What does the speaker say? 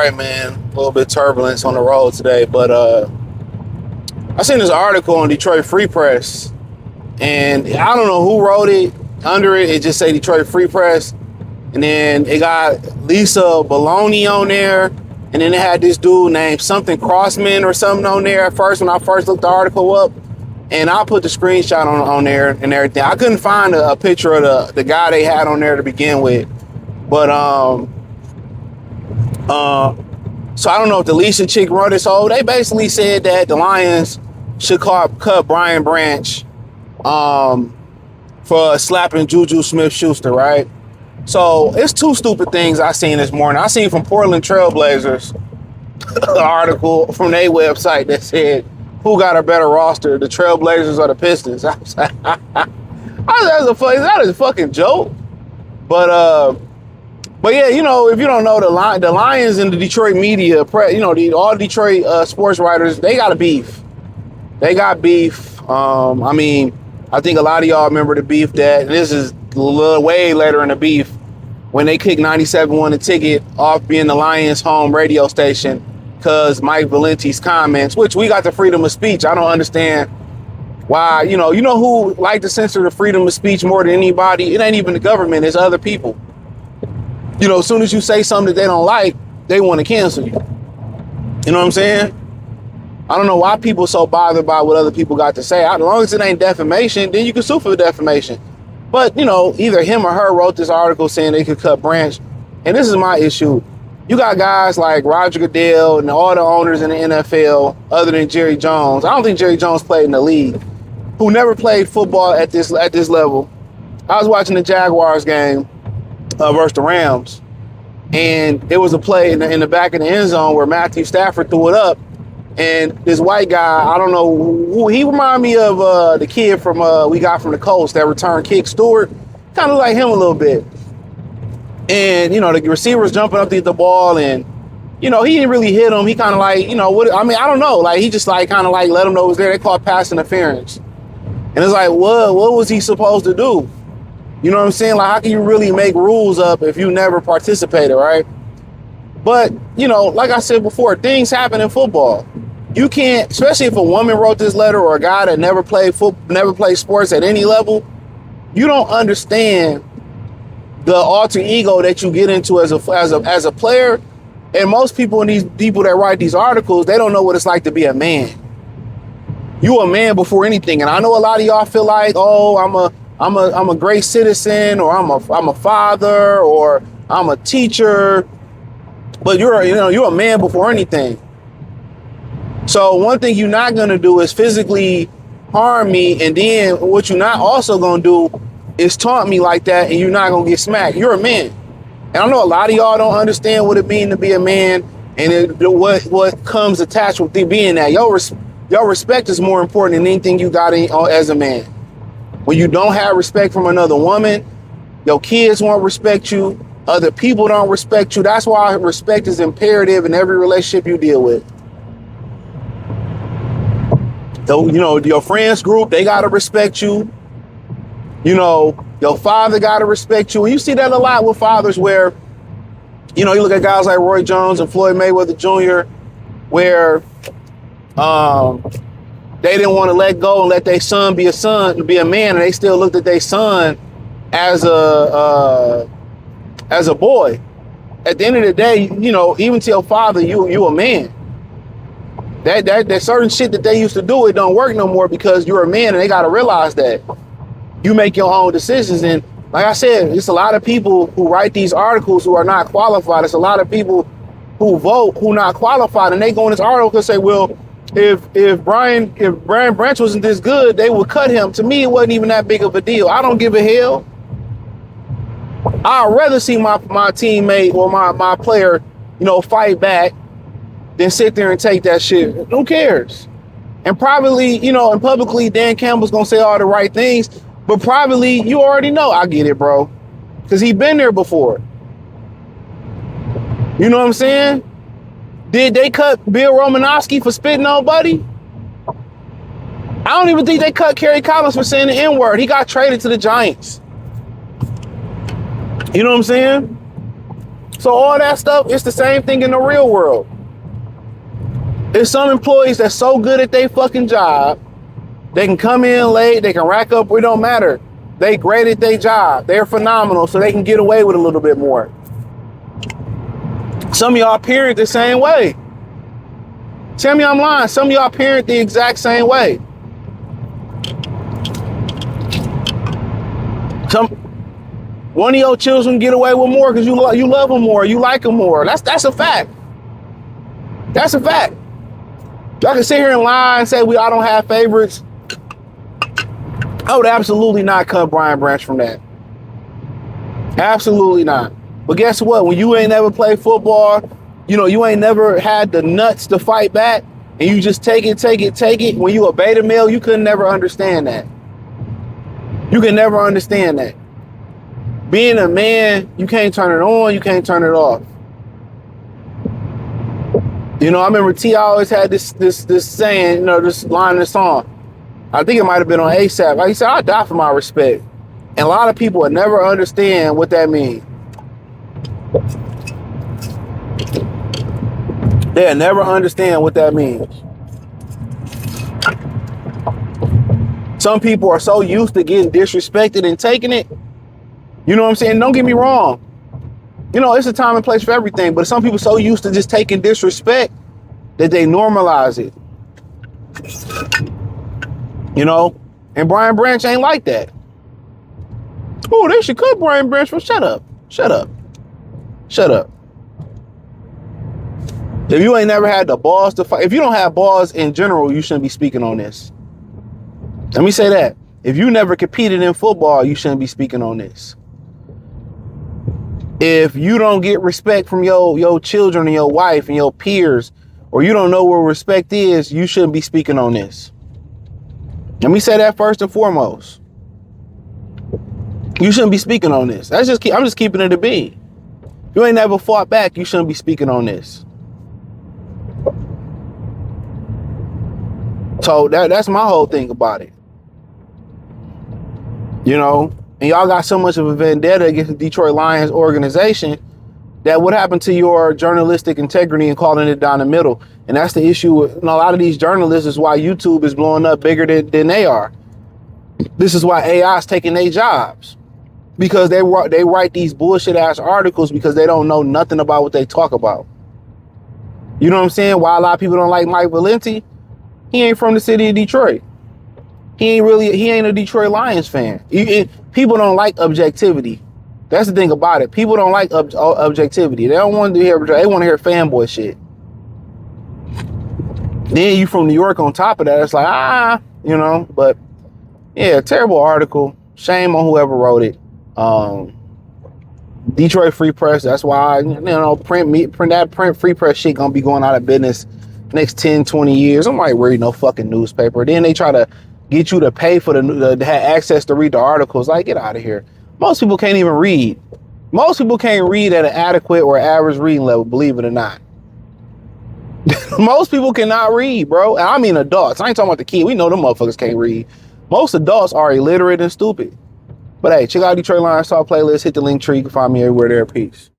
right, man. A little bit turbulence on the road today, but I seen this article on Detroit Free Press, and I don't know who wrote it. Under it, it just say Detroit Free Press, and then it got Lisa Baloney on there, and then it had this dude named something Crossman or something on there at first when I first looked the article up, and I put the screenshot on there and everything. I couldn't find a picture of the guy they had on there to begin with, but so I don't know if the Lisa chick wrote this whole. They basically said that the Lions should cut Brian Branch for slapping Juju Smith-Schuster, right? So it's two stupid things I seen this morning. I seen from Portland Trailblazers an article from their website that said, who got a better roster, the Trailblazers or the Pistons? I was like, that is a fucking joke. But yeah, you know, if you don't know, the Lions and the Detroit media, all Detroit sports writers, they got a beef. They got beef. I mean, I think a lot of y'all remember the beef that, and this is a little way later in the beef, when they kicked 97.1 the ticket off being the Lions' home radio station because Mike Valenti's comments, which we got the freedom of speech. I don't understand why, you know who like to censor the freedom of speech more than anybody? It ain't even the government, it's other people. You know, as soon as you say something that they don't like, they want to cancel you. You know what I'm saying? I don't know why people so bothered by what other people got to say. As long as it ain't defamation, then you can sue for defamation. But, you know, either him or her wrote this article saying they could cut Branch. And this is my issue. You got guys like Roger Goodell and all the owners in the NFL, other than Jerry Jones. I don't think Jerry Jones played in the league, who never played football at this level. I was watching the Jaguars game versus the Rams, and there was a play in the back of the end zone where Matthew Stafford threw it up, and this white guy, I don't know who, he reminded me of the kid from we got from the Colts that returned kick, Stewart, kind of like him a little bit. And, you know, the receiver was jumping up to get the ball, and, you know, he didn't really hit him. He kind of like, you know, I don't know. Like, he just like kind of like let him know it was there. They called pass interference. And it's like, what was he supposed to do? You know what I'm saying? Like, how can you really make rules up if you never participated, right? But, you know, like I said before, things happen in football. You can't, especially if a woman wrote this letter or a guy that never played sports at any level, you don't understand the alter ego that you get into as a player. And most people that write these articles, they don't know what it's like to be a man. You a man before anything. And I know a lot of y'all feel like, oh, I'm a great citizen, or I'm a father, or I'm a teacher, but you're a man before anything. So one thing you're not gonna do is physically harm me, and then what you're not also gonna do is taunt me like that, and you're not gonna get smacked. You're a man, and I know a lot of y'all don't understand what it means to be a man, and what comes attached with being that. Your respect is more important than anything you got as a man. When you don't have respect from another woman, your kids won't respect you. Other people don't respect you. That's why respect is imperative in every relationship you deal with. So, you know, your friends group, they got to respect you. You know, your father got to respect you. And you see that a lot with fathers where, you know, you look at guys like Roy Jones and Floyd Mayweather Jr., where they didn't want to let go and let their son be a man, and they still looked at their son as a boy. At the end of the day, you know, even to your father, you a man. That certain shit that they used to do, it don't work no more because you're a man, and they got to realize that. You make your own decisions. And like I said, it's a lot of people who write these articles who are not qualified. It's a lot of people who vote who not qualified, and they go in this article and say, well, if Brian Branch wasn't this good, they would cut him. To me, it wasn't even that big of a deal. I don't give a hell. I'd rather see my teammate or my player, you know, fight back than sit there and take that shit. Who cares? And probably, you know, and publicly, Dan Campbell's gonna say all the right things, but privately, you already know, I get it, bro, because he been there before. You know what I'm saying? Did they cut Bill Romanowski for spitting on Buddy? I don't even think they cut Kerry Collins for saying the N-word. He got traded to the Giants. You know what I'm saying? So all that stuff, it's the same thing in the real world. There's some employees that's so good at their fucking job, they can come in late, they can rack up, it don't matter. They great at their job. They're phenomenal, so they can get away with a little bit more. Some of y'all parent the same way. Tell me I'm lying. Some of y'all parent the exact same way. One of your children get away with more because you love them more, you like them more. That's a fact. That's a fact. Y'all can sit here and lie and say I don't have favorites. I would absolutely not cut Brian Branch from that. Absolutely not. But guess what? When you ain't never played football, you ain't never had the nuts to fight back, and you just take it. When you a beta male, you could never understand that. You can never understand that. Being a man, you can't turn it on, you can't turn it off. I remember T always had this saying, this line in the song. I think it might have been on ASAP. He said, "I die for my respect." And a lot of people would never understand what that means. They'll never understand what that means. Some people are so used to getting disrespected and taking it. You know what I'm saying? Don't get me wrong. It's a time and place for everything, but some people are so used to just taking disrespect that they normalize it. And Brian Branch ain't like that. Oh, they should cut Brian Branch. Well, shut up. If you ain't never had the balls to fight, if you don't have balls in general, you shouldn't be speaking on this. Let me say that. If you never competed in football, you shouldn't be speaking on this. If you don't get respect from your children and your wife and your peers, or you don't know where respect is, you shouldn't be speaking on this. Let me say that first and foremost. You shouldn't be speaking on this. I'm just keeping it a bean. If you ain't never fought back, you shouldn't be speaking on this. So that's my whole thing about it. And y'all got so much of a vendetta against the Detroit Lions organization that what happened to your journalistic integrity and calling it down the middle? And that's the issue with a lot of these journalists, is why YouTube is blowing up bigger than they are. This is why AI is taking their jobs, because they write these bullshit ass articles because they don't know nothing about what they talk about. You know what I'm saying? Why a lot of people don't like Mike Valenti? He ain't from the city of Detroit. He ain't a Detroit Lions fan. People don't like objectivity. That's the thing about it. People don't like objectivity. They don't want to hear. They want to hear fanboy shit. Then you from New York on top of that. It's like, But yeah, terrible article. Shame on whoever wrote it. Detroit Free Press. That's why print Free Press shit gonna be going out of business next 10, 20 years. I'm like, read no fucking newspaper. Then they try to get you to pay for to have access to read the articles. Like, get out of here. Most people can't even read. Most people can't read at an adequate or average reading level, believe it or not. Most people cannot read, bro. And I mean adults. I ain't talking about the kid. We know them motherfuckers can't read. Most adults are illiterate and stupid. But hey, check out Detroit Lions Talk playlist. Hit the link tree. You can find me everywhere there. Peace.